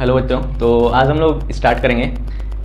Hello बच्चों, तो आज हम लोग स्टार्ट करेंगे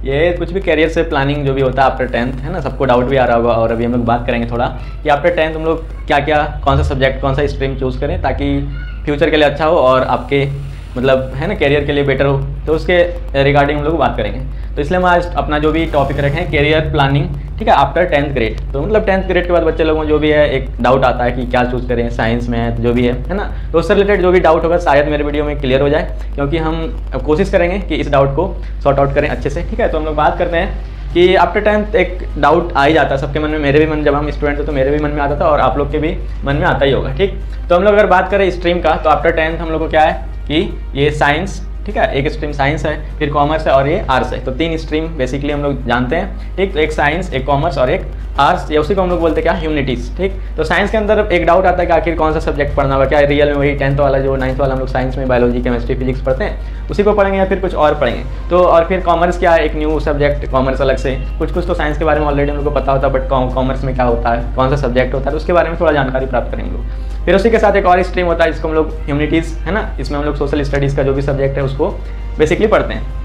ये कुछ भी करियर से प्लानिंग जो भी होता है आफ्टर 10th, है ना। सबको डाउट भी आ रहा होगा और अभी हम लोग बात करेंगे थोड़ा कि आफ्टर 10th हम लोग क्या क्या कौन सा सब्जेक्ट कौन सा स्ट्रीम चूज़ करें ताकि फ्यूचर के लिए अच्छा हो और आपके मतलब है ना करियर के लिए बेटर हो। तो उसके रिगार्डिंग हम लोग बात करेंगे। तो इसलिए हम आज अपना जो भी टॉपिक रखें करियर प्लानिंग, ठीक है, आफ्टर 10th ग्रेड। तो मतलब 10th ग्रेड के बाद बच्चे लोगों को जो भी है एक डाउट आता है कि क्या चूज़ करें, साइंस मैथ जो भी है ना। तो उससे रिलेटेड जो भी डाउट होगा शायद मेरे वीडियो में क्लियर हो जाए, क्योंकि हम कोशिश करेंगे कि इस डाउट को सॉर्ट आउट करें अच्छे से, ठीक है। तो हम लोग बात करते हैं कि आफ्टर 10th एक डाउट आ ही जाता है सबके मन में, मेरे भी मन, जब हम स्टूडेंट थे तो मेरे भी मन में आता था और आप लोग के भी मन में आता ही होगा, ठीक। तो हम लोग अगर बात करें स्ट्रीम का, तो आफ्टर 10th हम लोग को क्या है कि ये साइंस, ठीक है, एक स्ट्रीम साइंस है, फिर कॉमर्स है और ये आर्ट्स है। तो तीन स्ट्रीम बेसिकली हम लोग जानते हैं, ठीक। तो एक साइंस, एक कॉमर्स और एक आर्ट्स, या उसी को हम लोग बोलते हैं क्या, ह्यूमैनिटीज़, ठीक। तो साइंस के अंदर एक डाउट आता है कि आखिर कौन सा सब्जेक्ट पढ़ना होगा, क्या रियल में वही 10th वाला जो 9th वाला हम लोग साइंस में बायोलॉजी केमिस्ट्री फिजिक्स पढ़ते हैं उसी को पढ़ेंगे या फिर कुछ और पढ़ेंगे। तो और फिर कॉमर्स क्या है, एक न्यू सब्जेक्ट कॉमर्स अलग से, कुछ तो साइंस के बारे में ऑलरेडी हम लोग को पता होता है, बट कॉमर्स में क्या होता है, कौन सा सब्जेक्ट होता है, तो उसके बारे में थोड़ा जानकारी प्राप्त करेंगे लोग। फिर उसी के साथ एक और स्ट्रीम होता है जिसको हम लोग ह्यूमैनिटीज़, है ना, इसमें हम लोग सोशल स्टडीज़ का जो भी सब्जेक्ट है उसको बेसिकली पढ़ते हैं।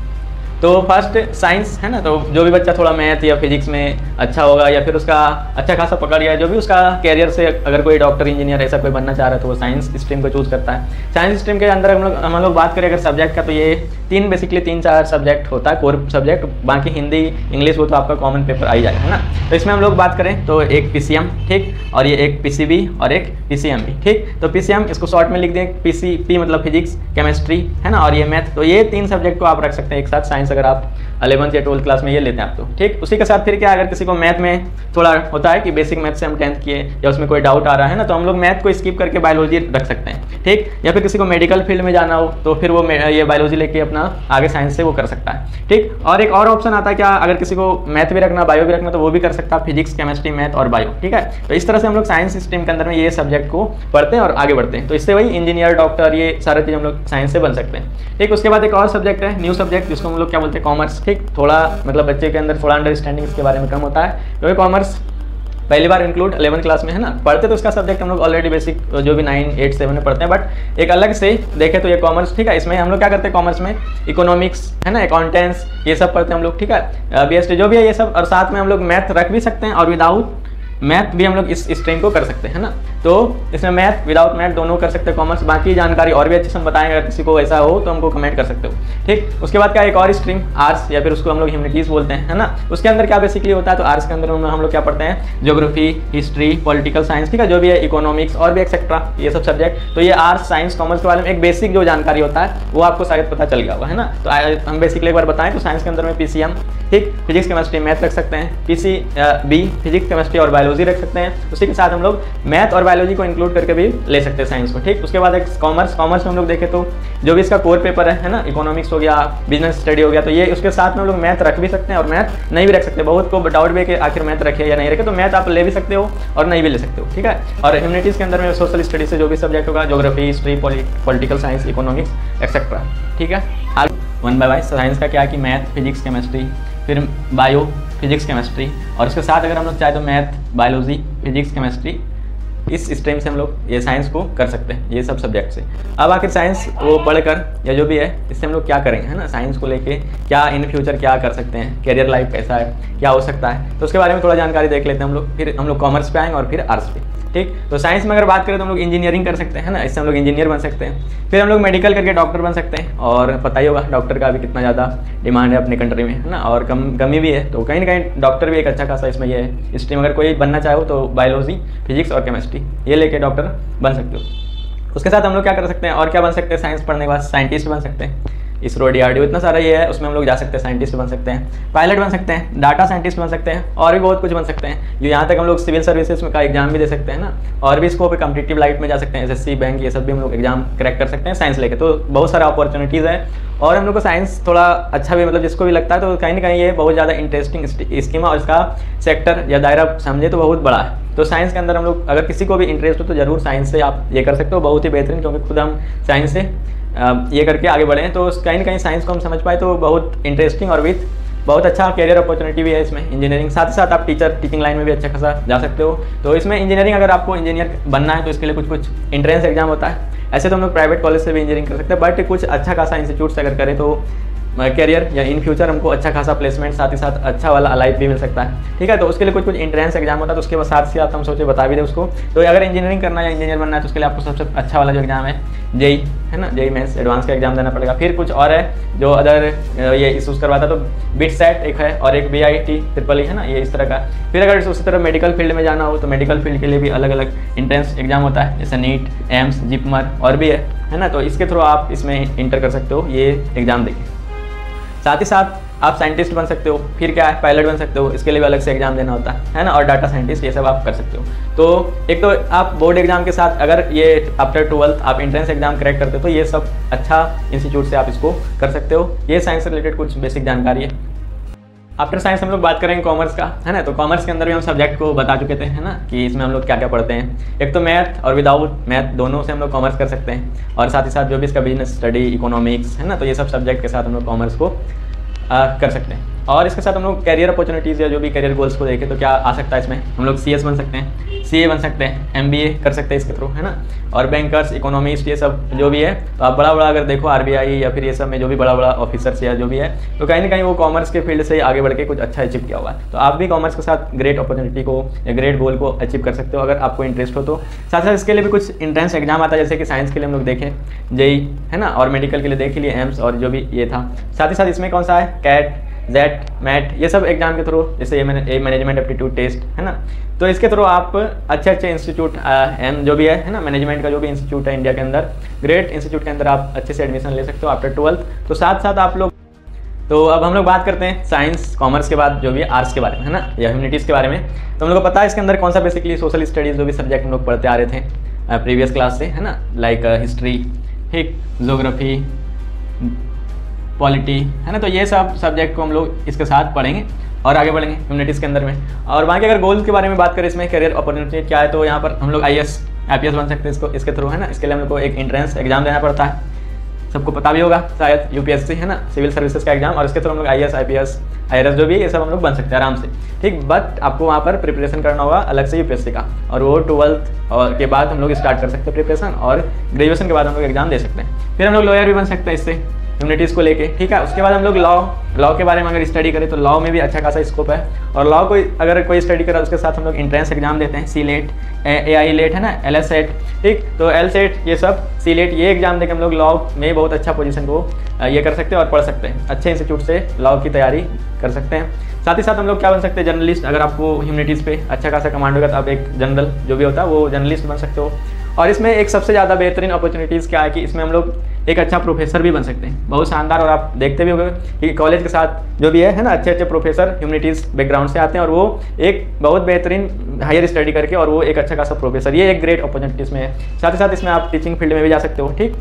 तो फर्स्ट साइंस, है ना, तो जो भी बच्चा थोड़ा मैथ या फिजिक्स में अच्छा होगा या फिर उसका अच्छा खासा पकड़ गया, जो भी उसका कैरियर से अगर कोई डॉक्टर इंजीनियर ऐसा कोई बनना चाह रहा है तो वो साइंस स्ट्रीम को चूज़ करता है। साइंस स्ट्रीम के अंदर हम लोग बात करें अगर सब्जेक्ट का, तो ये बेसिकली तीन चार सब्जेक्ट होता है कोर सब्जेक्ट, बाकी हिंदी इंग्लिश वो तो आपका कॉमन पेपर आ ही जाएगा, है ना। तो इसमें हम लोग बात करें तो एक PCM, ठीक, और ये एक PCB और एक PCM भी, ठीक। तो PCM इसको शॉर्ट में लिख दें, PCP मतलब फिजिक्स केमिस्ट्री, है ना, और ये मैथ। तो ये तीन सब्जेक्ट को आप रख सकते हैं एक साथ साइंस, अगर आप 11th या 12th क्लास में ये लेते हैं आप तो, ठीक। उसी के साथ फिर क्या, अगर किसी को मैथ में थोड़ा होता है कि बेसिक मैथ से हम 10th किए या उसमें कोई डाउट आ रहा है ना, तो हम लोग मैथ को स्किप करके बायोलॉजी रख सकते हैं, ठीक। या फिर किसी को मेडिकल फील्ड में जाना हो तो फिर वो ये बायोलॉजी लेके अपना आगे साइंस से वो कर सकता है, ठीक। और एक और ऑप्शन आता है क्या, अगर किसी को मैथ भी रखना बायो भी रखना तो वो भी कर सकता है, फिजिक्स केमिस्ट्री मैथ और बायो, ठीक है। तो इस तरह से हम लोग साइंस स्ट्रीम के अंदर में ये सब्जेक्ट को पढ़ते हैं और आगे बढ़ते हैं। तो इससे वही इंजीनियर, डॉक्टर, ये सारे चीज़ हम लोग साइंस से बन सकते हैं, ठीक। उसके बाद एक और सब्जेक्ट है न्यू सब्जेक्ट जिसको हम लोग क्या बोलते हैं, कॉमर्स, ठीक। थोड़ा मतलब बच्चे के अंदर थोड़ा अंडरस्टैंडिंग इसके बारे में कम होता है, क्योंकि कॉमर्स पहली बार इंक्लूड 11th क्लास में, है ना। पढ़ते तो इसका सब्जेक्ट हम लोग ऑलरेडी बेसिक जो भी 9, 8, 7 में पढ़ते हैं, बट एक अलग से देखें तो ये कॉमर्स, ठीक है। इसमें हम लोग क्या करते हैं, कॉमर्स में इकोनॉमिक्स, है ना, अकाउंटेंट्स, ये सब पढ़ते हैं हम लोग, ठीक है, BST जो भी है ये सब, और साथ में हम लोग मैथ रख भी सकते हैं और विदाउट मैथ भी हम लोग इस स्ट्रीम को कर सकते हैं, है ना। तो इसमें मैथ विदाउट मैथ दोनों कर सकते हैं कॉमर्स। बाकी जानकारी और भी अच्छे से हम बताएंगे, अगर किसी को ऐसा हो तो हमको कमेंट कर सकते हो, ठीक। उसके बाद क्या, एक और स्ट्रीम आर्ट्स, या फिर उसको हम लोग ह्यूमैनिटीज़ बोलते हैं, है ना। उसके अंदर क्या बेसिकली होता है, तो आर्ट्स के अंदर हम लोग क्या पढ़ते हैं, ज्योग्राफी, हिस्ट्री, पॉलिटिकल साइंस, ठीक है, जो भी है, इकोनॉमिक्स और भी एक्सेट्रा, ये सब सब्जेक्ट। तो ये आर्ट्स, साइंस, कॉमर्स के बारे में एक बेसिक जो जानकारी होता है वो आपको शायद पता चल गया होगा, है ना। तो हम बेसिकली एक बार बताएं तो साइंस के अंदर में PCM, ठीक, फिजिक्स केमिस्ट्री मैथ रख सकते हैं, PCB फिजिक्स केमिस्ट्री और बायोलॉजी रख सकते हैं। उसी के साथ हम लोग मैथ और बायोलॉजी को इंक्लूड करके भी ले सकते हैं साइंस को, ठीक। उसके बाद एक कॉमर्स में हम लोग देखें तो जो भी इसका कोर पेपर है ना, इकोनॉमिक्स हो गया, बिजनेस स्टडी हो गया, तो ये उसके साथ में हम लोग मैथ रख भी सकते हैं और मैथ नहीं भी रख सकते। बहुत को डाउट भी है कि आखिर मैथ रखे या नहीं रखे, तो मैथ आप ले भी सकते हो और नहीं भी ले सकते हो, ठीक है। और ह्यूमैनिटीज़ के अंदर में सोशल स्टडीज से जो भी सब्जेक्ट होगा, geography, history, political science, economics etcetera, ठीक है। आगे 1 बाय 1 साइंस का क्या है कि मैथ, फिजिक्स, केमिस्ट्री, फिर बायो, फिजिक्स, केमिस्ट्री, और उसके साथ अगर हम लोग चाहे तो मैथ, बायोलॉजी, फिजिक्स, केमिस्ट्री, इस स्ट्रीम से हम लोग ये साइंस को कर सकते हैं, ये सब सब्जेक्ट से। अब आखिर साइंस वो पढ़कर या जो भी है इससे हम लोग क्या करेंगे, है ना, साइंस को लेके क्या इन फ्यूचर क्या कर सकते हैं, करियर लाइफ कैसा है, क्या हो सकता है, तो उसके बारे में थोड़ा जानकारी देख लेते हैं हम लोग। फिर हम लोग कॉमर्स पे आएंगे और फिर आर्ट्स पे, ठीक। तो साइंस में अगर बात करें तो हम लोग इंजीनियरिंग कर सकते हैं, है ना, इससे हम लोग इंजीनियर बन सकते हैं। फिर हम लोग मेडिकल करके डॉक्टर बन सकते हैं, और पता ही होगा डॉक्टर का भी कितना ज़्यादा डिमांड है अपने कंट्री में, है ना, और कमी भी है। तो कहीं ना कहीं डॉक्टर भी एक अच्छा खासा इसमें ये है स्ट्रीम, अगर कोई बनना चाहे हो तो बायोलॉजी, फिजिक्स और केमिस्ट्री ये लेके डॉक्टर बन सकते हो। उसके साथ हम लोग क्या कर सकते हैं और क्या बन सकते हैं, साइंस पढ़ने के बाद साइंटिस्ट बन सकते हैं, इसरो, DRDO, इतना सारा ये है, उसमें हम लोग जा सकते हैं, साइंटिस्ट बन सकते हैं, पायलट बन सकते हैं, डाटा साइंटिस्ट बन सकते हैं, और भी बहुत कुछ बन सकते हैं। जो यहाँ तक हम लोग सिविल सर्विसेज में का एग्जाम भी दे सकते हैं ना, और भी स्कोप है, कॉम्पिटिटिव लाइफ में जा सकते हैं, SSC, बैंक, ये सब भी हम लोग एग्जाम क्रैक कर सकते हैं साइंस लेके। तो बहुत सारा अपॉर्चुनिटीज़ है, और हम लोग को साइंस थोड़ा अच्छा भी, मतलब जिसको भी लगता है तो कहीं ना कहीं ये बहुत ज़्यादा इंटरेस्टिंग स्कीम है, और इसका सेक्टर या दायरा समझे तो बहुत बड़ा है। तो साइंस के अंदर हम लोग, अगर किसी को भी इंटरेस्ट हो तो ज़रूर साइंस से आप ये कर सकते हो, बहुत ही बेहतरीन, क्योंकि खुद हम साइंस से ये करके आगे बढ़े हैं। तो कहीं ना कहीं साइंस को हम समझ पाए तो बहुत इंटरेस्टिंग और विथ बहुत अच्छा कैरियर अपॉर्चुनिटी भी है इसमें इंजीनियरिंग। साथ ही साथ आप टीचिंग लाइन में भी अच्छा खासा जा सकते हो। तो इसमें इंजीनियरिंग अगर आपको इंजीनियर बनना है तो इसके लिए कुछ एंट्रेंस एग्जाम होता है। ऐसे तो हम लोग प्राइवेट कॉलेज से भी इंजीनियरिंग कर सकते हैं, बट कुछ अच्छा खासा इंस्टीट्यूट से अगर करें तो कैरियर या इन फ्यूचर हमको अच्छा खासा प्लेसमेंट, साथ ही साथ अच्छा वाला अलाइव भी मिल सकता है। ठीक है, तो उसके लिए कुछ एंट्रेंस एग्जाम होता है, तो उसके बाद साथ ही साथ हम सोचे बता भी दें उसको। तो अगर इंजीनियरिंग करना है या इंजीनियर बनना है तो उसके लिए आपको सबसे अच्छा वाला जो एग्जाम है जेई है ना, जेई मेंस एडवांस का एग्जाम देना पड़ेगा। फिर कुछ और है जो अदर ये इशूज़ करवाता, तो बिट सेट एक है और एक BIT ट्रिपल है ना, ये इस तरह का। फिर अगर उसी तरह मेडिकल फील्ड में जाना हो तो मेडिकल फील्ड के लिए भी अलग अलग एंट्रेंस एग्जाम होता है, जैसे नीट, एम्स, जिपमर और भी है ना। तो इसके थ्रू आप इसमें इंटर कर सकते हो ये एग्ज़ाम देके। साथ ही साथ आप साइंटिस्ट बन सकते हो, फिर क्या है पायलट बन सकते हो, इसके लिए भी अलग से एग्जाम देना होता है ना, और डाटा साइंटिस्ट, ये सब आप कर सकते हो। तो एक तो आप बोर्ड एग्जाम के साथ अगर ये आफ्टर 12th आप एंट्रेंस एग्जाम क्रैक करते हो तो ये सब अच्छा इंस्टीट्यूट से आप इसको कर सकते हो। ये साइंस से रिलेटेड कुछ बेसिक जानकारी है। आफ्टर साइंस हम लोग बात करेंगे कॉमर्स का, है ना। तो कॉमर्स के अंदर भी हम सब्जेक्ट को बता चुके थे, है ना, कि इसमें हम लोग क्या क्या पढ़ते हैं। एक तो मैथ और विदाउट मैथ दोनों से हम लोग कॉमर्स कर सकते हैं, और साथ ही साथ जो भी इसका बिजनेस स्टडी, इकोनॉमिक्स है ना, तो ये सब सब्जेक्ट के साथ हम लोग कॉमर्स को कर सकते हैं। और इसके साथ हम लोग कैरियर अपॉर्चुनिटीज़ या जो भी कैरियर गोल्स को देखें तो क्या आ सकता है इसमें, हम लोग CS बन सकते हैं, CA बन सकते हैं, MBA कर सकते हैं इसके थ्रू, है ना। और बैंकर्स, इकोनॉमिस्ट, ये सब जो भी है, तो आप बड़ा अगर देखो RBI या फिर ये सब में जो भी बड़ा ऑफिसर्स या जो भी है, तो कहीं ना कहीं वो कॉमर्स के फील्ड से आगे बढ़ के कुछ अच्छा अचीव किया हुआ है। तो आप भी कॉमर्स के साथ ग्रेट अपॉर्चुनिटी को या ग्रेट गोल को अचीव कर सकते हो अगर आपको इंटरेस्ट हो तो। साथ साथ इसके लिए भी कुछ एंट्रेंस एग्जाम आता है, जैसे कि साइंस के लिए हम लोग देखें जेई है ना, और मेडिकल के लिए देख लिए एम्स और जो भी ये था। साथ ही साथ इसमें कौन सा है कैट, जेट, मैट, ये सब एग्जाम के थ्रू, जैसे ये मैनेजमेंट एप्टीट्यूड टेस्ट है ना, तो इसके थ्रू आप अच्छे इंस्टीट्यूट जो भी है ना, मैनेजमेंट का जो भी इंस्टीट्यूट है इंडिया के अंदर, ग्रेट इंस्टीट्यूट के अंदर आप अच्छे से एडमिशन ले सकते हो आफ्टर 12th। तो साथ साथ आप लोग, तो अब हम लोग बात करते हैं साइंस कॉमर्स के बाद जो भी आर्ट्स के बारे में, है ना, या ह्यूमैनिटीज़ के बारे में। तो हम लोग को पता है इसके अंदर कौन सा बेसिकली सोशल स्टडीज़ जो भी सब्जेक्ट हम लोग पढ़ते आ रहे थे प्रीवियस क्लास से, है ना, लाइक हिस्ट्री, ठीक, ज्योग्राफी, पॉलिटी, है ना। तो ये सब सब्जेक्ट को हम लोग इसके साथ पढ़ेंगे और आगे बढ़ेंगे ह्यूमैनिटीज़ के अंदर में। और बाकी अगर गोल्स के बारे में बात करें इसमें कैरियर अपॉर्चुनिटी क्या है, तो यहाँ पर हम लोग IPS बन सकते हैं इसके थ्रू, है ना। इसके लिए हम लोग को एक एंट्रेंस एग्जाम देना पड़ता है, सबको पता भी होगा शायद, UPSC है ना, सिविल सर्विसेज का एग्जाम, और इसके थ्रू हम लोग IAS, IPS, IRS जो भी ये सब हम लोग बन सकते हैं आराम से, ठीक। बट आपको वहाँ पर प्रिपरेशन करना होगा अलग से UPSC का, और वो 12th और के बाद हम लोग स्टार्ट कर सकते हैं प्रिपरेशन, और ग्रेजुएशन के बाद हम लोग एग्जाम दे सकते हैं। फिर हम लोग लॉयर भी बन सकते हैं इससे, ह्यूमैनिटीज़ को लेके, ठीक है। उसके बाद हम लोग लॉ के बारे में अगर स्टडी करें तो लॉ में भी अच्छा खासा स्कोप है, और लॉ को अगर कोई स्टडी करे उसके साथ हम लोग एंट्रेंस एग्जाम देते हैं, CLET, AI लेट है ना, LSAT, ठीक। तो LSAT ये सब, CLET ये एग्जाम देकर हम लोग लॉ में बहुत अच्छा पोजीशन को ये कर सकते हैं और पढ़ सकते हैं, अच्छे इंस्टीट्यूट से लॉ की तैयारी कर सकते हैं। साथ ही साथ हम लोग क्या बन सकते हैं, जर्नलिस्ट। अगर आपको ह्यूमैनिटीज़ पे अच्छा खासा कमांड होगा तो आप एक जनरल जो भी होता है वो जर्नलिस्ट बन सकते हो। और इसमें एक सबसे ज़्यादा बेहतरीन अपॉर्चुनिटीज़ क्या है कि इसमें हम लोग एक अच्छा प्रोफेसर भी बन सकते हैं, बहुत शानदार। और आप देखते भी होंगे कि कॉलेज के साथ जो भी है ना, अच्छे अच्छे प्रोफेसर ह्यूमैनिटीज़ बैकग्राउंड से आते हैं, और वो एक बहुत बेहतरीन हायर स्टडी करके और वो एक अच्छा खासा प्रोफेसर, ये एक ग्रेट अपॉर्चुनिटी इसमें है। साथ ही साथ इसमें आप टीचिंग फील्ड में भी जा सकते हो, ठीक।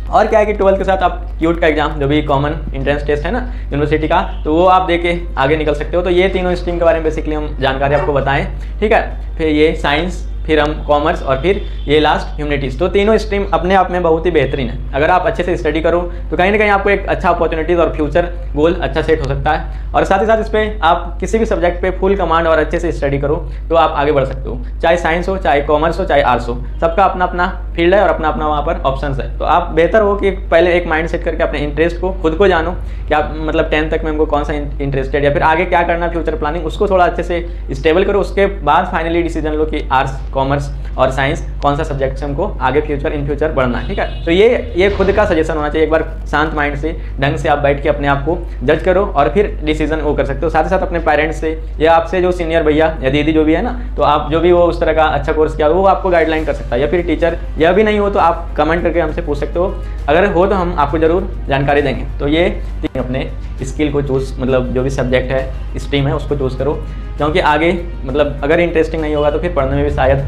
और क्या है कि 12th के साथ आप क्यूट का एग्जाम जो भी कॉमन एंट्रेंस टेस्ट है ना यूनिवर्सिटी का, तो वो आप दे के आगे निकल सकते हो। तो ये तीनों स्ट्रीम के बारे में बेसिकली हम जानकारी आपको बताएं, ठीक है। फिर ये साइंस, फिर हम कॉमर्स, और फिर ये लास्ट ह्यूमैनिटीज़। तो तीनों स्ट्रीम अपने आप में बहुत ही बेहतरीन है। अगर आप अच्छे से स्टडी करो तो कहीं ना कहीं आपको एक अच्छा अपॉर्चुनिटीज़ और फ्यूचर गोल अच्छा सेट हो सकता है। और साथ ही साथ इस पर आप किसी भी सब्जेक्ट पे फुल कमांड और अच्छे से स्टडी करो तो आप आगे बढ़ सकते हो, चाहे साइंस हो, चाहे कॉमर्स हो, चाहे आर्ट्स हो, सबका अपना अपना फील्ड है और अपना अपना वहाँ पर ऑप्शंस है। तो आप बेहतर हो कि पहले एक माइंड सेट करके अपने इंटरेस्ट को खुद को जानो कि आप मतलब 10th तक में हमको कौन सा इंटरेस्टेड या फिर आगे क्या करना, फ्यूचर प्लानिंग उसको थोड़ा अच्छे से स्टेबल करो। उसके बाद फाइनली डिसीजन लो कि आर्ट्स, कॉमर्स और साइंस कौन सा सब्जेक्ट से हमको आगे इन फ्यूचर बढ़ना है, ठीक है। तो ये खुद का सजेशन होना चाहिए। एक बार शांत माइंड से ढंग से आप बैठ के अपने आप को जज करो और फिर डिसीजन वो कर सकते हो। साथ ही साथ अपने पेरेंट्स से या आपसे जो सीनियर भैया या दीदी जो भी है ना, तो आप जो भी वो उस तरह का अच्छा कोर्स किया वो आपको गाइडलाइन कर सकता है, या फिर टीचर, या भी नहीं हो तो आप कमेंट करके हमसे पूछ सकते हो। अगर हो तो हम आपको ज़रूर जानकारी देंगे। तो ये अपने स्किल को चूज़, मतलब जो भी सब्जेक्ट है, स्ट्रीम है, उसको चूज़ करो, क्योंकि आगे मतलब अगर इंटरेस्टिंग नहीं होगा तो फिर पढ़ने में भी शायद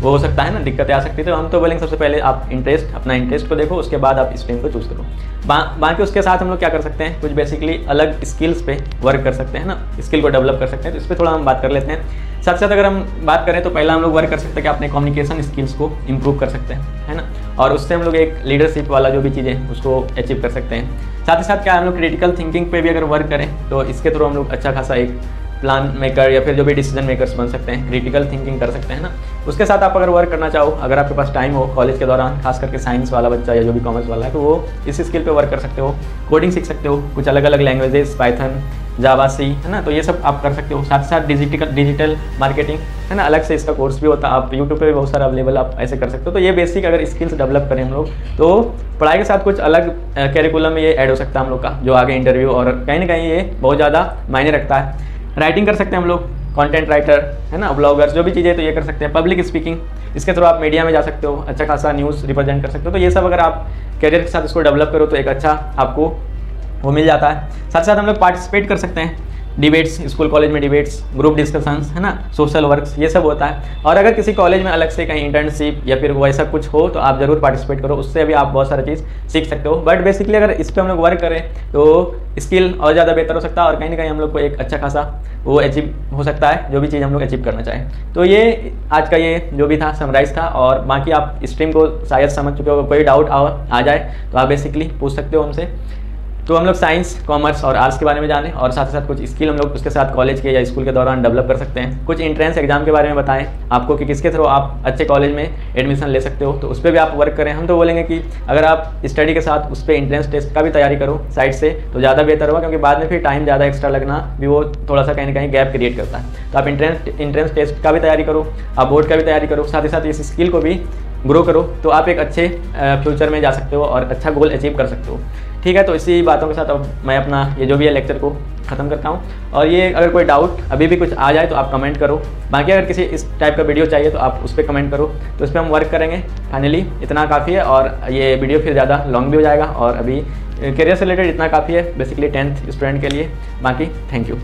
वो हो सकता है ना, दिक्कतें आ सकती है। तो हम तो बोलेंगे सबसे पहले आप अपना इंटरेस्ट को देखो, उसके बाद आप स्ट्रीम को चूज़ करो। बाकी उसके साथ हम लोग क्या कर सकते हैं, कुछ बेसिकली अलग स्किल्स पे वर्क कर सकते हैं ना, स्किल को डेवलप कर सकते हैं। तो इस पर थोड़ा हम बात कर लेते हैं। साथ साथ अगर हम बात करें तो पहला हम लोग वर्क कर सकते हैं कि अपने कम्युनिकेशन स्किल्स को इम्प्रूव कर सकते हैं, है ना। और उससे हम लोग एक लीडरशिप वाला जो भी चीज़ें उसको अचीव कर सकते हैं। साथ ही साथ क्या हम लोग क्रिटिकल थिंकिंग पे भी अगर वर्क करें तो इसके थ्रू हम लोग अच्छा खासा एक प्लान मेकर या फिर जो भी डिसीजन मेकर्स बन सकते हैं, क्रिटिकल थिंकिंग कर सकते हैं ना। उसके साथ आप अगर वर्क करना चाहो, अगर आपके पास टाइम हो कॉलेज के दौरान, खास करके साइंस वाला बच्चा या जो भी कॉमर्स वाला है, तो वो इस स्किल पे वर्क कर सकते हो। कोडिंग सीख सकते हो, कुछ अलग अलग लैंग्वेजेस, पाइथन, जावा, सी, है ना, तो ये सब आप कर सकते हो। साथ ही साथ डिजिटल मार्केटिंग, है ना, अलग से इसका कोर्स भी होता है, आप यूट्यूब पे भी बहुत सारा अवेलेबल, आप ऐसे कर सकते हो। तो ये बेसिक अगर स्किल्स डेवलप करें हम लोग, तो पढ़ाई के साथ कुछ अलग कैरिकुलम में ये ऐड हो सकता है हम लोग का, जो आगे इंटरव्यू और कहीं ना कहीं ये बहुत ज़्यादा मायने रखता है। राइटिंग कर सकते हैं हम लोग, कंटेंट राइटर, है ना, ब्लॉगर्स, जो भी चीज़ें तो ये कर सकते हैं। पब्लिक स्पीकिंग, इसके थ्रू आप मीडिया में जा सकते हो, अच्छा खासा न्यूज़ रिप्रेजेंट कर सकते हो। तो ये सब अगर आप करियर के साथ इसको डेवलप करो तो एक अच्छा आपको वो मिल जाता है। साथ साथ हम लोग पार्टिसिपेट कर सकते हैं, डिबेट्स, स्कूल कॉलेज में डिबेट्स, ग्रुप डिस्कशंस, है ना, सोशल वर्क्स, ये सब होता है। और अगर किसी कॉलेज में अलग से कहीं इंटर्नशिप या फिर वैसा कुछ हो तो आप ज़रूर पार्टिसिपेट करो, उससे भी आप बहुत सारा चीज़ सीख सकते हो। बट बेसिकली अगर इस पर हम लोग वर्क करें तो स्किल और ज़्यादा बेहतर हो सकता है और कहीं ना कहीं हम लोग को एक अच्छा खासा वो अचीव हो सकता है, जो भी चीज़ हम लोग अचीव करना चाहें। तो ये आज का ये जो भी था समराइज था, और बाकी आप स्ट्रीम को शायद समझ चुके हो। कोई डाउट आ जाए तो आप बेसिकली पूछ सकते हो हमसे। तो हम लोग साइंस, कॉमर्स और आर्ट्स के बारे में जाने, और साथ ही साथ कुछ स्किल हम लोग उसके साथ कॉलेज के या स्कूल के दौरान डेवलप कर सकते हैं। कुछ एंट्रेंस एग्जाम के बारे में बताएं आपको कि किसके थ्रू आप अच्छे कॉलेज में एडमिशन ले सकते हो, तो उस पर भी आप वर्क करें। हम तो बोलेंगे कि अगर आप स्टडी के साथ उस पर एंट्रेंस टेस्ट का भी तैयारी करो साइड से तो ज़्यादा बेहतर होगा, क्योंकि बाद में फिर टाइम ज़्यादा एक्स्ट्रा लगना भी वो थोड़ा सा कहीं ना कहीं गैप क्रिएट करता है। तो आप एंट्रेंस टेस्ट का भी तैयारी करो, आप बोर्ड का भी तैयारी करो, साथ ही साथ इस स्किल को भी ग्रो करो, तो आप एक अच्छे फ्यूचर में जा सकते हो और अच्छा गोल अचीव कर सकते हो। ठीक है, तो इसी बातों के साथ अब मैं अपना ये जो भी है लेक्चर को ख़त्म करता हूँ। और ये अगर कोई डाउट अभी भी कुछ आ जाए तो आप कमेंट करो, बाकी अगर किसी इस टाइप का वीडियो चाहिए तो आप उस पर कमेंट करो, तो इस पर हम वर्क करेंगे। फाइनली इतना काफ़ी है, और ये वीडियो फिर ज़्यादा लॉन्ग भी हो जाएगा, और अभी करियर से रिलेटेड इतना काफ़ी है बेसिकली 10th स्टूडेंट के लिए। बाकी थैंक यू।